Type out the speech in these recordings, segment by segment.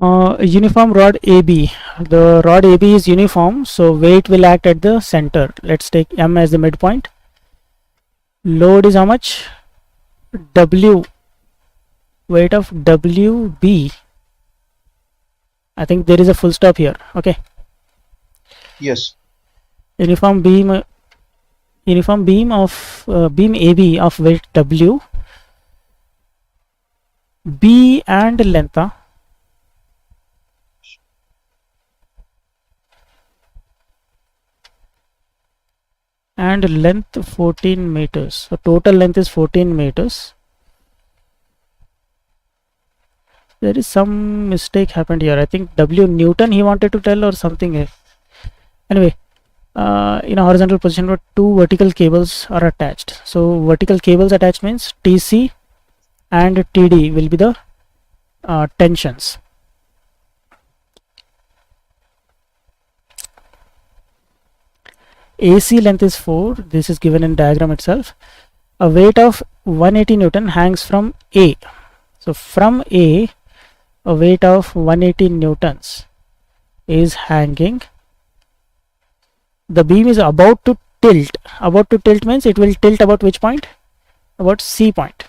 Uniform rod AB. The rod AB is uniform, so weight will act at the center. Let's take M as the midpoint. Load is how much? W. Weight of WB. I think there is a full stop here. Okay. Yes. Uniform beam of beam AB of weight W. B and length. And length 14 meters. So total length is 14 meters. There is some mistake happened here. I think W Newton he wanted to tell or something. Anyway, in a horizontal position where two vertical cables are attached. So vertical cables attached means TC and TD will be the tensions. AC length is 4. This is given in diagram itself. A weight of 180 Newton hangs from A. So from A, a weight of 180 Newtons is hanging. The beam is about to tilt. About to tilt means it will tilt about which point? About C point.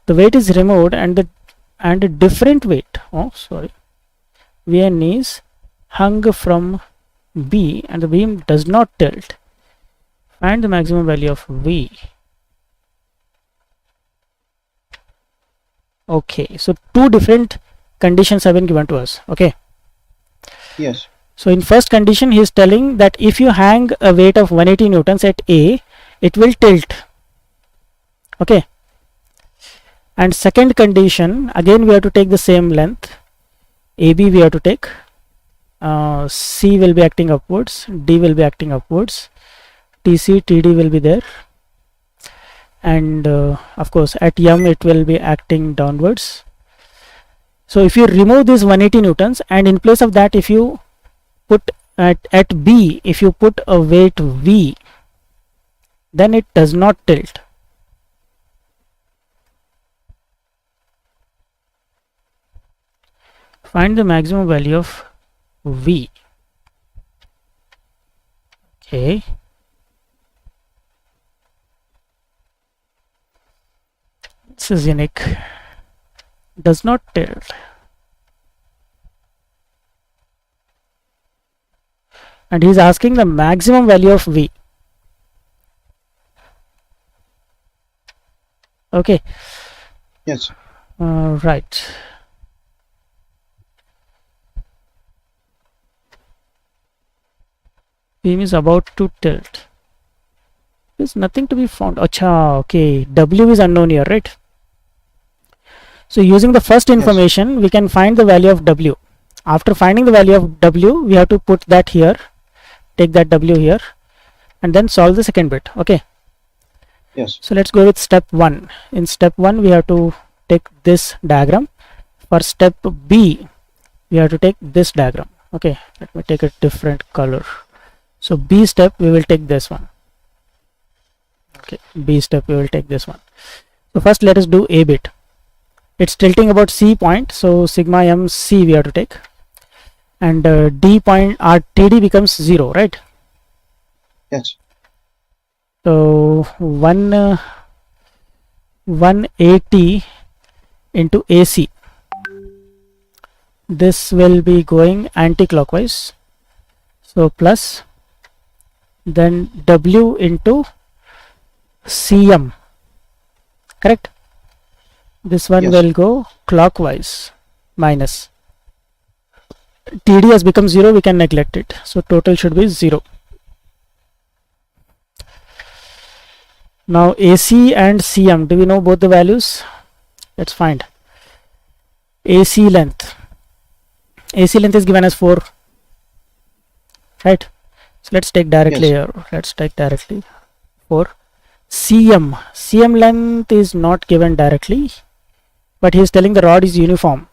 The weight is removed and a different weight, Vn is hung from B and the beam does not tilt. Find the maximum value of V. Okay, so two different conditions have been given to us. Okay. Yes. So in first condition he is telling that if you hang a weight of 180 Newtons at A, it will tilt. Okay. And second condition, again we have to take the same length. AB we have to take. C will be acting upwards, D will be acting upwards, TC, TD will be there, and of course at M it will be acting downwards. So if you remove this 180 Newtons and in place of that if you put at B, if you put a weight V, then it does not tilt. Find the maximum value of V. Okay. This is unique. Does not tilt. And he is asking the maximum value of V. Okay. Yes. Right. Beam is about to tilt. There's nothing to be found. Acha, okay. W is unknown here, right? So using the first information, yes, we can find the value of W. After finding the value of W, we have to put that here. Take that W here. And then solve the second bit. Okay. Yes. So let's go with step 1. In step 1, we have to take this diagram. For step B, we have to take this diagram. Okay. Let me take a different color. So B step we will take this one. Okay, B step we will take this one. So first let us do A bit. It's tilting about C point, so sigma m C we have to take, and D point our TD becomes 0, right? Yes. So 180 into AC. This will be going anti-clockwise. So plus. Then W into CM, correct? This one, yes, will go clockwise, minus. TD has become 0, we can neglect it. So total should be 0. Now AC and CM, do we know both the values? Let's find. AC length. AC length is given as 4, right? So let's take directly, yes, here. Let's take directly 4. CM length is not given directly, but he is telling the rod is uniform.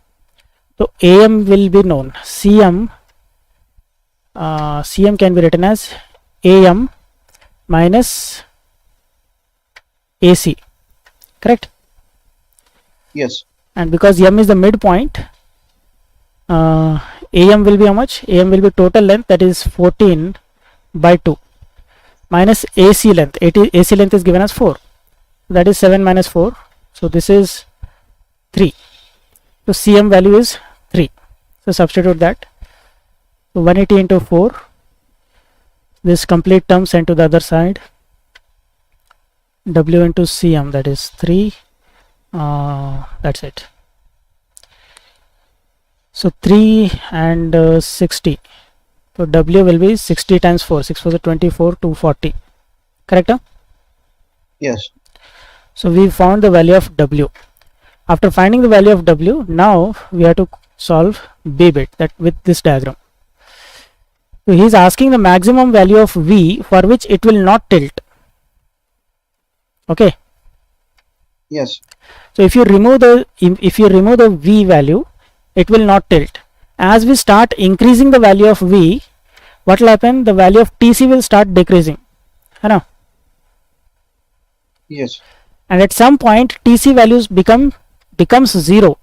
So AM will be known. CM can be written as AM minus AC, correct? Yes. And because M is the midpoint, AM will be how much? AM will be total length, that is 14 by 2 minus AC length. AC length is given as 4, that is 7 minus 4, so this is 3. So CM value is 3. So substitute that. So 180 into 4, this complete term sent to the other side. W into CM, that is 3. That's it. So 3 and 60. So W will be 60 times 4. 6 4 is 24, 240. Correct? Huh? Yes. So we found the value of W. After finding the value of W, now we have to solve B bit, that with this diagram. So he is asking the maximum value of V for which it will not tilt. Okay. Yes. So if you remove the V value, it will not tilt. As we start increasing the value of V, what will happen? The value of TC will start decreasing. Right? Yes. And at some point TC values becomes 0.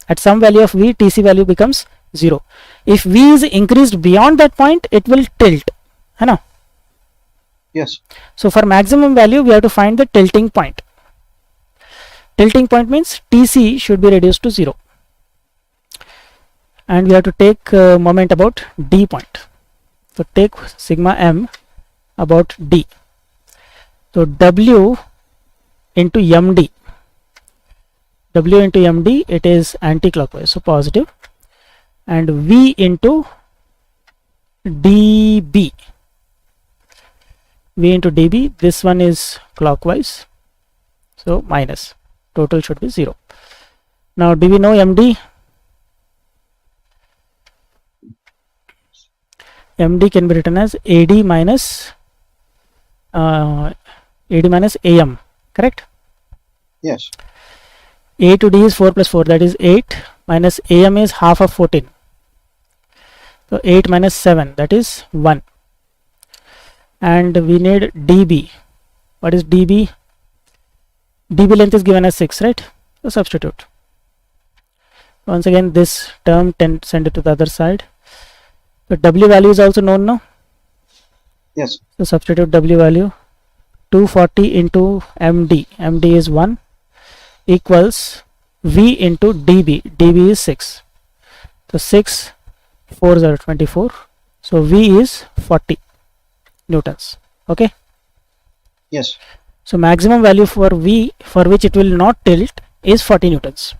At some value of V, TC value becomes 0. If V is increased beyond that point, it will tilt. Right? Yes. So for maximum value, we have to find the tilting point. Tilting point means TC should be reduced to 0. And we have to take moment about D point. So take sigma m about D. So W into MD. W into MD, it is anti-clockwise, so positive. And V into dB. V into dB, this one is clockwise, so minus. Total should be 0. Now do we know MD? MD can be written as AD minus AM, correct? Yes. A to D is 4 plus 4, that is 8, minus AM is half of 14. So 8 minus 7, that is 1. And we need dB. What is dB? dB length is given as 6, right? So substitute. Once again, this term send it to the other side. The W value is also known now. Yes. So substitute W value. 240 into MD. MD is 1 equals V into dB. dB is 6. So 6 4s are 24. So V is 40 newtons. Okay. Yes. So maximum value for V for which it will not tilt is 40 newtons.